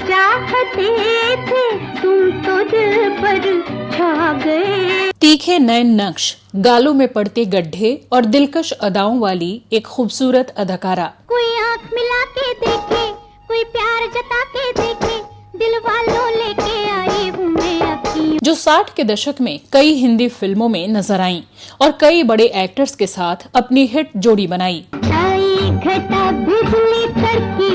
चाहते थे तुम तो दिल पर छा गए। तीखे नए नक्श, गालों में पड़ते गड्ढे और दिलकश अदाओं वाली एक खूबसूरत अदाकारा। कोई आंख मिला के देखे, कोई प्यार जता के देखे, दिल वालों लेके आई हूँ मैं अपनी। जो 60 के दशक में कई हिंदी फिल्मों में नजर आईं और कई बड़े एक्टर्स के साथ अपनी हिट जोड़ी बनाई। आई घटा बिजली कड़की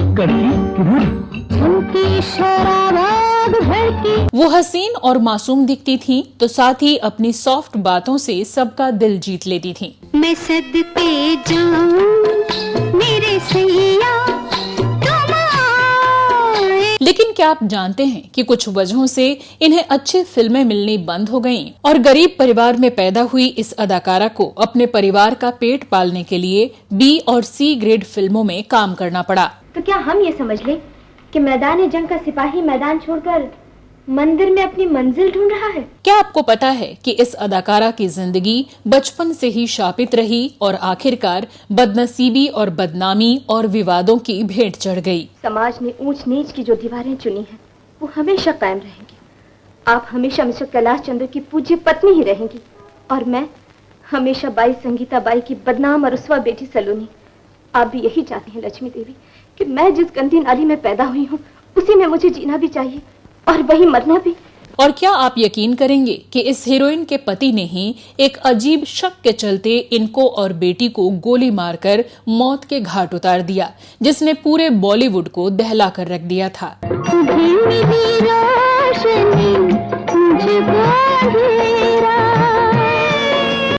झुमकी शराब भड़की। वो हसीन और मासूम दिखती थीं, तो साथ ही अपनी सॉफ्ट बातों से सबका दिल जीत लेती थीं। मैं सदके जाऊं मेरे सैया तुम आए। लेकिन क्या आप जानते हैं कि कुछ वजहों से इन्हें अच्छी फिल्में मिलनी बंद हो गईं और गरीब परिवार में पैदा हुई इस अदाकारा को अपने परिवार का पेट पालने के लिए बी और सी ग्रेड फिल्मों में काम करना पड़ा। तो क्या हम ये समझ लें कि मैदान जंग का सिपाही मैदान छोड़कर मंदिर में अपनी मंजिल ढूंढ रहा है? क्या आपको पता है कि इस अदाकारा की जिंदगी बचपन से ही शापित रही और आखिरकार बदनसीबी और बदनामी और विवादों की भेंट चढ़ गई। समाज ने ऊंच नीच की जो दीवारें चुनी हैं, वो हमेशा कायम रहेंगी। आप हमेशा मिस्टर कैलाश चंद्र की पूज्य पत्नी ही रहेंगी और मैं हमेशा बाई संगीता बाई की बदनाम और रुस्वा बेटी सलोनी। आप भी यही चाहती हैं लक्ष्मी देवी कि मैं जिस गंदी नाली में पैदा हुई हूँ उसी में मुझे जीना भी चाहिए और वही मरना भी। और क्या आप यकीन करेंगे कि इस हीरोइन के पति ने ही एक अजीब शक के चलते इनको और बेटी को गोली मारकर मौत के घाट उतार दिया, जिसने पूरे बॉलीवुड को दहला कर रख दिया था।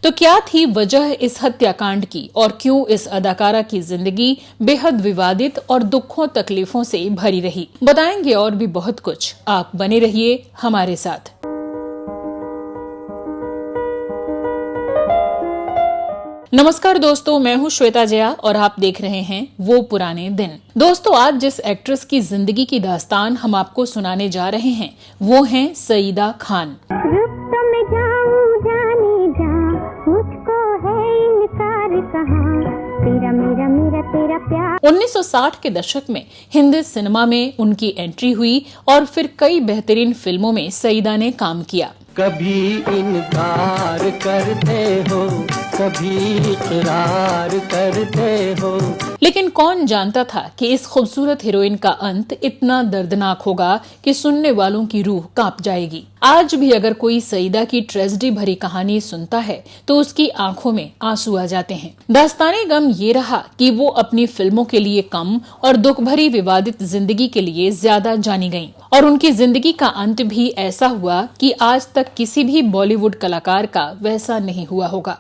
तो क्या थी वजह इस हत्याकांड की और क्यों इस अदाकारा की जिंदगी बेहद विवादित और दुखों तकलीफों से भरी रही? बताएंगे और भी बहुत कुछ। आप बने रहिए हमारे साथ। नमस्कार दोस्तों, मैं हूं श्वेता जया और आप देख रहे हैं वो पुराने दिन। दोस्तों, आज जिस एक्ट्रेस की जिंदगी की दास्तान हम आपको सुनाने जा रहे हैं वो हैं सईदा खान। 1960 के दशक में हिंदी सिनेमा में उनकी एंट्री हुई और फिर कई बेहतरीन फिल्मों में सईदा ने काम किया। कभी इनकार करते हो, कभी इकरार करते हो। लेकिन कौन जानता था कि इस खूबसूरत हीरोइन का अंत इतना दर्दनाक होगा कि सुनने वालों की रूह कांप जाएगी। आज भी अगर कोई सईदा की ट्रेजेडी भरी कहानी सुनता है तो उसकी आंखों में आंसू आ जाते हैं। दास्ताने गम ये रहा कि वो अपनी फिल्मों के लिए कम और दुख भरी विवादित जिंदगी के लिए ज्यादा जानी गईं और उनकी जिंदगी का अंत भी ऐसा हुआ कि आज तक किसी भी बॉलीवुड कलाकार का वैसा नहीं हुआ होगा।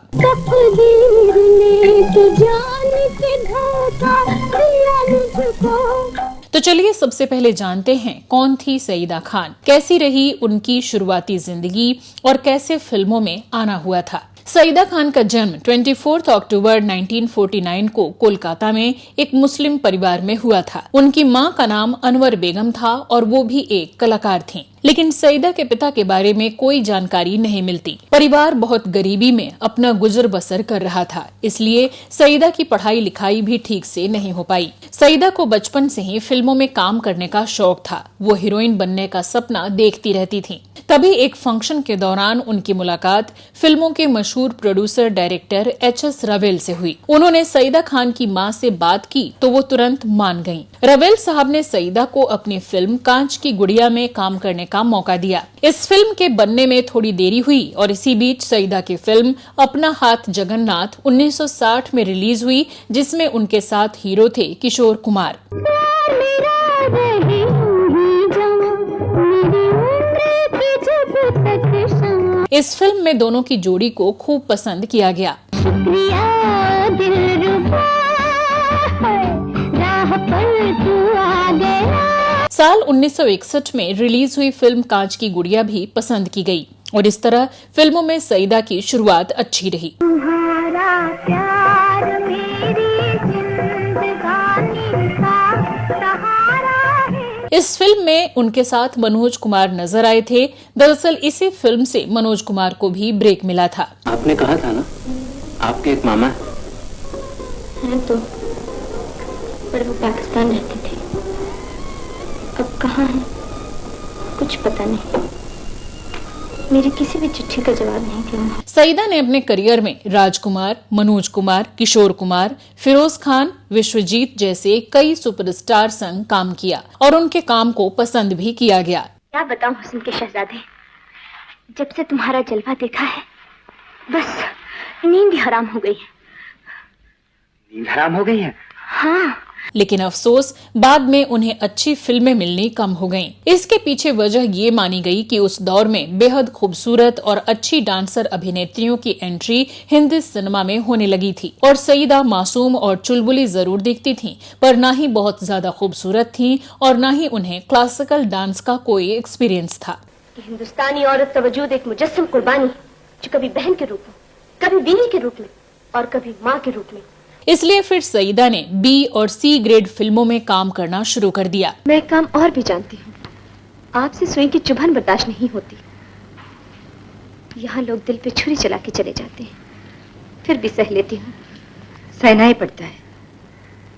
तो चलिए सबसे पहले जानते हैं कौन थी सईदा खान, कैसी रही उनकी शुरुआती जिंदगी और कैसे फिल्मों में आना हुआ था। सईदा खान का जन्म 24 अक्टूबर 1949 को कोलकाता में एक मुस्लिम परिवार में हुआ था। उनकी मां का नाम अनवर बेगम था और वो भी एक कलाकार थीं। लेकिन सईदा के पिता के बारे में कोई जानकारी नहीं मिलती। परिवार बहुत गरीबी में अपना गुजर बसर कर रहा था, इसलिए सईदा की पढ़ाई लिखाई भी ठीक से नहीं हो पाई। सईदा को बचपन से ही फिल्मों में काम करने का शौक था। वो हीरोइन बनने का सपना देखती रहती थीं। तभी एक फंक्शन के दौरान उनकी मुलाकात फिल्मों के मशहूर प्रोड्यूसर डायरेक्टर HS रवेल से हुई। उन्होंने सईदा खान की मां से बात की तो वो तुरंत मान गईं। रवेल साहब ने सईदा को अपनी फिल्म कांच की गुड़िया में काम करने का मौका दिया। इस फिल्म के बनने में थोड़ी देरी हुई और इसी बीच सईदा की फिल्म अपना हाथ जगन्नाथ 1960 में रिलीज हुई, जिसमें उनके साथ हीरो थे किशोर कुमार। इस फिल्म में दोनों की जोड़ी को खूब पसंद किया गया। साल 1961 में रिलीज हुई फिल्म कांच की गुड़िया भी पसंद की गई और इस तरह फिल्मों में सईदा की शुरुआत अच्छी रही। इस फिल्म में उनके साथ मनोज कुमार नजर आए थे। दरअसल इसी फिल्म से मनोज कुमार को भी ब्रेक मिला था। आपने कहा था ना आपके एक मामा हैं तो, पर वो पाकिस्तान रहते थे। अब कहाँ है कुछ पता नहीं। मेरी किसी भी चिट्ठी का जवाब नहीं किया। सईदा ने अपने करियर में राजकुमार, मनोज कुमार, किशोर कुमार, फिरोज खान, विश्वजीत जैसे कई सुपरस्टार संग काम किया और उनके काम को पसंद भी किया गया। क्या बताऊं हुस्न के शहजादे, जब से तुम्हारा जलवा देखा है बस नींद ही हराम हो गई है। नींद हराम हो गई है? हाँ। लेकिन अफसोस बाद में उन्हें अच्छी फिल्में मिलनी कम हो गईं। इसके पीछे वजह ये मानी गई कि उस दौर में बेहद खूबसूरत और अच्छी डांसर अभिनेत्रियों की एंट्री हिंदी सिनेमा में होने लगी थी और सईदा मासूम और चुलबुली जरूर दिखती थीं, पर ना ही बहुत ज्यादा खूबसूरत थीं और ना ही उन्हें क्लासिकल डांस का कोई एक्सपीरियंस था। हिंदुस्तानी औरत का वजूद एक मुजस्सम कुर्बानी, जो कभी बहन के रूप में, कभी बीवी के रूप में और कभी माँ के रूप में। इसलिए फिर सईदा ने बी और सी ग्रेड फिल्मों में काम करना शुरू कर दिया। मैं एक काम और भी जानती हूँ, आपसे सुई की चुभन बर्दाश्त नहीं होती। यहाँ लोग दिल पे छुरी चला के चले जाते हैं, फिर भी सह लेती हूँ। सहना ही पड़ता है,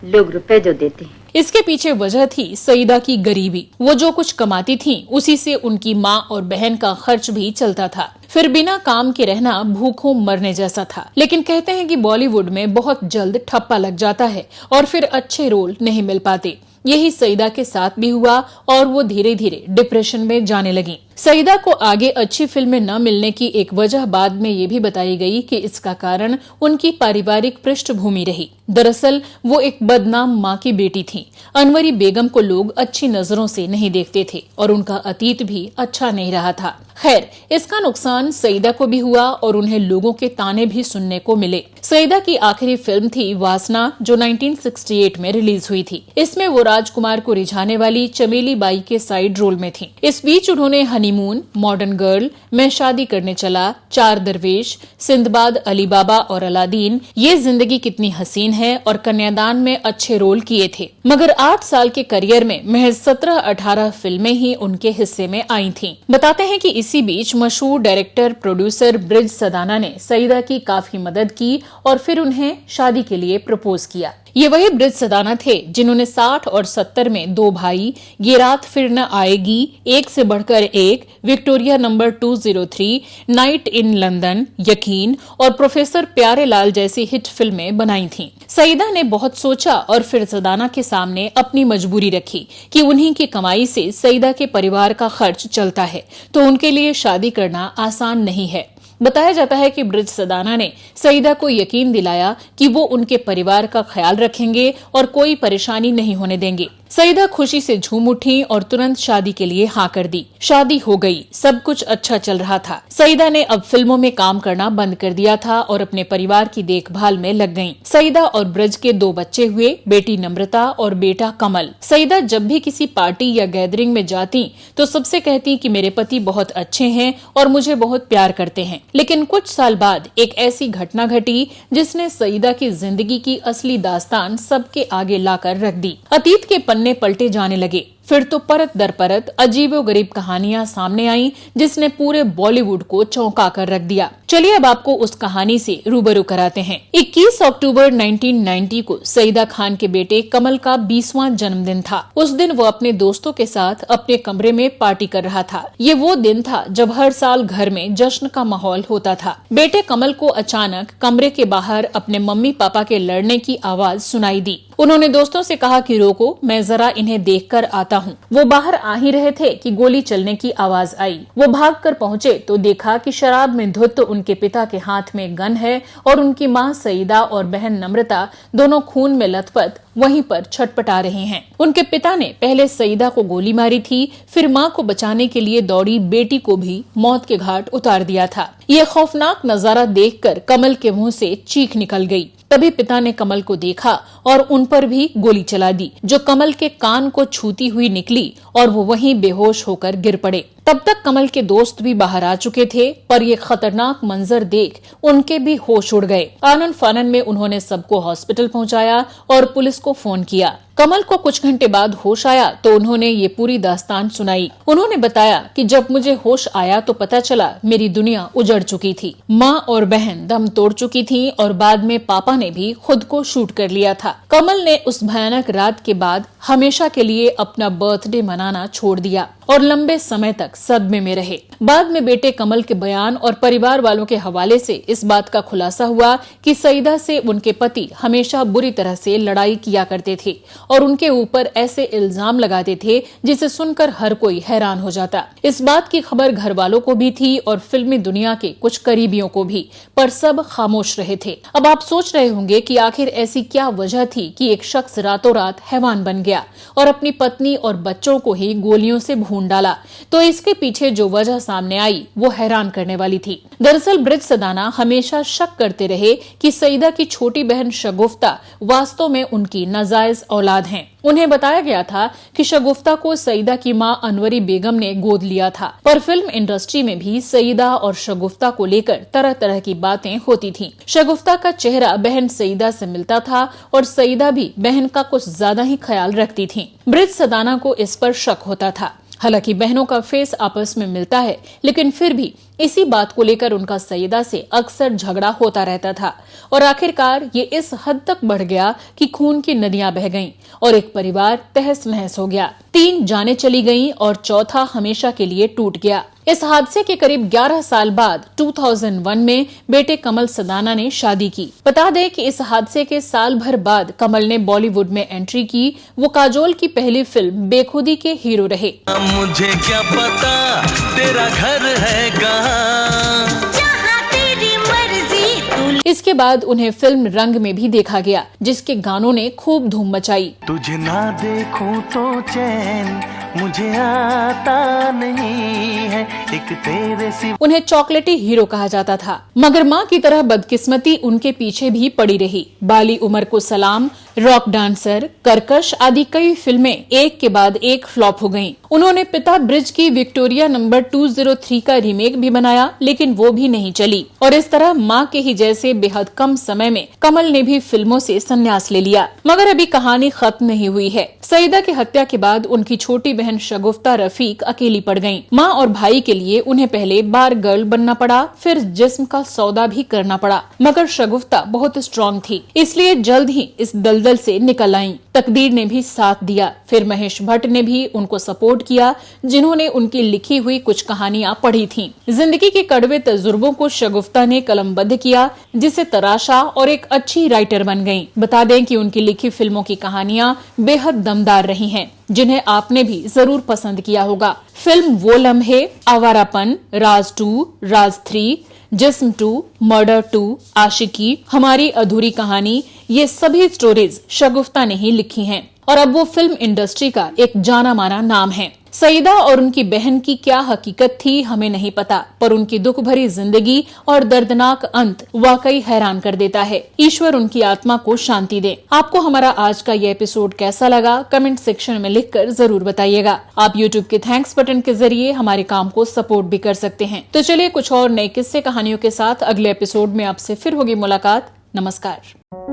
लोग रुपए जो देते हैं। इसके पीछे वजह थी सईदा की गरीबी। वो जो कुछ कमाती थीं, उसी से उनकी माँ और बहन का खर्च भी चलता था। फिर बिना काम के रहना भूखों मरने जैसा था। लेकिन कहते हैं कि बॉलीवुड में बहुत जल्द ठप्पा लग जाता है और फिर अच्छे रोल नहीं मिल पाते। यही सईदा के साथ भी हुआ और वो धीरे धीरे डिप्रेशन में जाने लगी। सईदा को आगे अच्छी फिल्में न मिलने की एक वजह बाद में ये भी बताई गई कि इसका कारण उनकी पारिवारिक पृष्ठभूमि रही। दरअसल वो एक बदनाम माँ की बेटी थीं। अनवरी बेगम को लोग अच्छी नजरों से नहीं देखते थे और उनका अतीत भी अच्छा नहीं रहा था। खैर, इसका नुकसान सईदा को भी हुआ और उन्हें लोगों के ताने भी सुनने को मिले। सईदा की आखिरी फिल्म थी वासना, जो 1968 में रिलीज हुई थी। इसमें वो राजकुमार को रिझाने वाली चमेली बाई के साइड रोल में थी। इस बीच उन्होंने हनीमून, मॉडर्न गर्ल, मैं शादी करने चला, चार दरवेश, सिंदबाद, अली बाबा और अलादीन, ये जिंदगी कितनी हसीन है और कन्यादान में अच्छे रोल किए थे। मगर 8 साल के करियर में महज 17-18 फिल्में ही उनके हिस्से में आई थीं। बताते हैं कि इसी बीच मशहूर डायरेक्टर प्रोड्यूसर ब्रिज सदाना ने सईदा की काफी मदद की और फिर उन्हें शादी के लिए प्रपोज किया। ये वही ब्रिज सदाना थे जिन्होंने 60 और 70 में 2 भाई, ये रात फिर न आएगी, एक से बढ़कर एक, Victoria number 203, night in London, यकीन और प्रोफेसर प्यारे लाल जैसी हिट फिल्में बनाई थीं। सईदा ने बहुत सोचा और फिर सदाना के सामने अपनी मजबूरी रखी कि उन्हीं की कमाई से सईदा के परिवार का खर्च चलता है, तो उनके लिए शादी करना आसान नहीं है। बताया जाता है कि ब्रिज सदाना ने सईदा को यकीन दिलाया कि वो उनके परिवार का ख्याल रखेंगे और कोई परेशानी नहीं होने देंगे। सईदा खुशी से झूम उठी और तुरंत शादी के लिए हाँ कर दी। शादी हो गई, सब कुछ अच्छा चल रहा था। सईदा ने अब फिल्मों में काम करना बंद कर दिया था और अपने परिवार की देखभाल में लग गईं। सईदा और ब्रिज के 2 बच्चे हुए, बेटी नम्रता और बेटा कमल। सईदा जब भी किसी पार्टी या गैदरिंग में जाती तो सबसे कहती कि मेरे पति बहुत अच्छे हैं और मुझे बहुत प्यार करते हैं। लेकिन कुछ साल बाद एक ऐसी घटना घटी जिसने सईदा की जिंदगी की असली दास्तान सबके आगे लाकर रख दी। अतीत के पन्ने पलटे जाने लगे। फिर तो परत दर परत अजीबोगरीब कहानियां सामने आईं जिसने पूरे बॉलीवुड को चौंका कर रख दिया। चलिए अब आपको उस कहानी से रूबरू कराते हैं। 21 अक्टूबर 1990 को सईदा खान के बेटे कमल का 20वां जन्मदिन था। उस दिन वो अपने दोस्तों के साथ अपने कमरे में पार्टी कर रहा था। ये वो दिन था जब हर साल घर में जश्न का माहौल होता था। बेटे कमल को अचानक कमरे के बाहर अपने मम्मी पापा के लड़ने की आवाज सुनाई दी। उन्होंने दोस्तों से कहा कि रोको, मैं जरा इन्हें देखकर आता हूँ। वो बाहर आ ही रहे थे कि गोली चलने की आवाज आई। वो भागकर पहुँचे तो देखा कि शराब में धुत उनके पिता के हाथ में गन है और उनकी माँ सईदा और बहन नम्रता दोनों खून में लथपथ वहीं पर छटपटा रहे हैं। उनके पिता ने पहले सईदा को गोली मारी थी, फिर माँ को बचाने के लिए दौड़ी बेटी को भी मौत के घाट उतार दिया था। ये खौफनाक नजारा देखकर कमल के मुंह से चीख निकल गई। तभी पिता ने कमल को देखा और उन पर भी गोली चला दी, जो कमल के कान को छूती हुई निकली और वो वहीं बेहोश होकर गिर पड़े। तब तक कमल के दोस्त भी बाहर आ चुके थे, पर ये खतरनाक मंजर देख उनके भी होश उड़ गए। आनन फानन में उन्होंने सबको हॉस्पिटल पहुंचाया और पुलिस को फोन किया। कमल को कुछ घंटे बाद होश आया तो उन्होंने ये पूरी दास्तान सुनाई। उन्होंने बताया कि जब मुझे होश आया तो पता चला मेरी दुनिया उजड़ चुकी थी। माँ और बहन दम तोड़ चुकी थी और बाद में पापा ने भी खुद को शूट कर लिया था। कमल ने उस भयानक रात के बाद हमेशा के लिए अपना बर्थडे मनाना छोड़ दिया और लंबे समय तक सदमे में रहे। बाद में बेटे कमल के बयान और परिवार वालों के हवाले से इस बात का खुलासा हुआ कि सईदा से उनके पति हमेशा बुरी तरह से लड़ाई किया करते थे और उनके ऊपर ऐसे इल्जाम लगाते थे जिसे सुनकर हर कोई हैरान हो जाता। इस बात की खबर घर वालों को भी थी और फिल्मी दुनिया के कुछ करीबियों को भी, पर सब खामोश रहे थे। अब आप सोच रहे होंगे कि आखिर ऐसी क्या वजह थी कि एक शख्स रातों रात हैवान बन गया और अपनी पत्नी और बच्चों को ही गोलियों से भून डाला। तो इसके पीछे जो वजह सामने आई वो हैरान करने वाली थी। दरअसल ब्रिज सदाना हमेशा शक करते रहे कि सईदा की छोटी बहन शगुफ्ता वास्तव में उनकी नाजायज औलाद हैं। उन्हें बताया गया था कि शगुफ्ता को सईदा की मां अनवरी बेगम ने गोद लिया था, पर फिल्म इंडस्ट्री में भी सईदा और शगुफ्ता को लेकर तरह तरह की बातें होती थीं। शगुफ्ता का चेहरा बहन सईदा से मिलता था और सईदा भी बहन का कुछ ज्यादा ही ख्याल रखती थीं। ब्रिज सदाना को इस पर शक होता था। हालांकि बहनों का फेस आपस में मिलता है, लेकिन फिर भी इसी बात को लेकर उनका सईदा से अक्सर झगड़ा होता रहता था और आखिरकार ये इस हद तक बढ़ गया कि खून की नदियां बह गईं और एक परिवार तहस नहस हो गया। 3 जानें चली गईं और चौथा हमेशा के लिए टूट गया। इस हादसे के करीब 11 साल बाद 2001 में बेटे कमल सदाना ने शादी की। बता दें कि इस हादसे के साल भर बाद कमल ने बॉलीवुड में एंट्री की। वो काजोल की पहली फिल्म बेखुदी के हीरो रहे। मुझे क्या पता तेरा घर है कहाँ, जहाँ तेरी मर्जी तू। इसके बाद उन्हें फिल्म रंग में भी देखा गया, जिसके गानों ने खूब धूम मचाई। तुझे ना देखूं तो चैन मुझे आता नहीं है, एक तेरे सिवा। उन्हें चॉकलेटी हीरो कहा जाता था, मगर मां की तरह बदकिस्मती उनके पीछे भी पड़ी रही। बाली उमर को सलाम, रॉक डांसर, कर्कश आदि कई फिल्में एक के बाद एक फ्लॉप हो गईं। उन्होंने पिता ब्रिज की विक्टोरिया नंबर 203 का रीमेक भी बनाया, लेकिन वो भी नहीं चली। और इस तरह मां के ही जैसे बेहद कम समय में कमल ने भी फिल्मों से संन्यास ले लिया। मगर अभी कहानी खत्म नहीं हुई है। सईदा की हत्या के बाद उनकी छोटी बहन शगुफ्ता रफीक अकेली पड़ गईं। मां और भाई के लिए उन्हें पहले बार गर्ल बनना पड़ा, फिर जिस्म का सौदा भी करना पड़ा। मगर शगुफ्ता बहुत स्ट्रॉन्ग थी, इसलिए जल्द ही इस दलदल से निकल आईं। तकदीर ने भी साथ दिया। फिर महेश भट्ट ने भी उनको सपोर्ट किया, जिन्होंने उनकी लिखी हुई कुछ कहानियां पढ़ी थीं। जिंदगी के कड़वे तजुर्बों को शगुफ्ता ने कलमबद्ध किया, जिसे तराशा और एक अच्छी राइटर बन गईं। बता दें कि उनकी लिखी फिल्मों की कहानियां बेहद दमदार रही हैं, जिन्हें आपने भी जरूर पसंद किया होगा। फिल्म वो लम्हे, आवारापन, राज 2, राज 3, जिस्म 2, मर्डर 2, आशिकी, हमारी अधूरी कहानी, ये सभी स्टोरीज शगुफ्ता ने ही लिखी हैं और अब वो फिल्म इंडस्ट्री का एक जाना माना नाम है। सईदा और उनकी बहन की क्या हकीकत थी हमें नहीं पता, पर उनकी दुख भरी जिंदगी और दर्दनाक अंत वाकई हैरान कर देता है। ईश्वर उनकी आत्मा को शांति दे। आपको हमारा आज का ये एपिसोड कैसा लगा, कमेंट सेक्शन में लिखकर जरूर बताइएगा। आप YouTube के थैंक्स बटन के जरिए हमारे काम को सपोर्ट भी कर सकते हैं। तो चलिए कुछ और नए किस्से कहानियों के साथ अगले एपिसोड में आपसे फिर होगी मुलाकात। नमस्कार।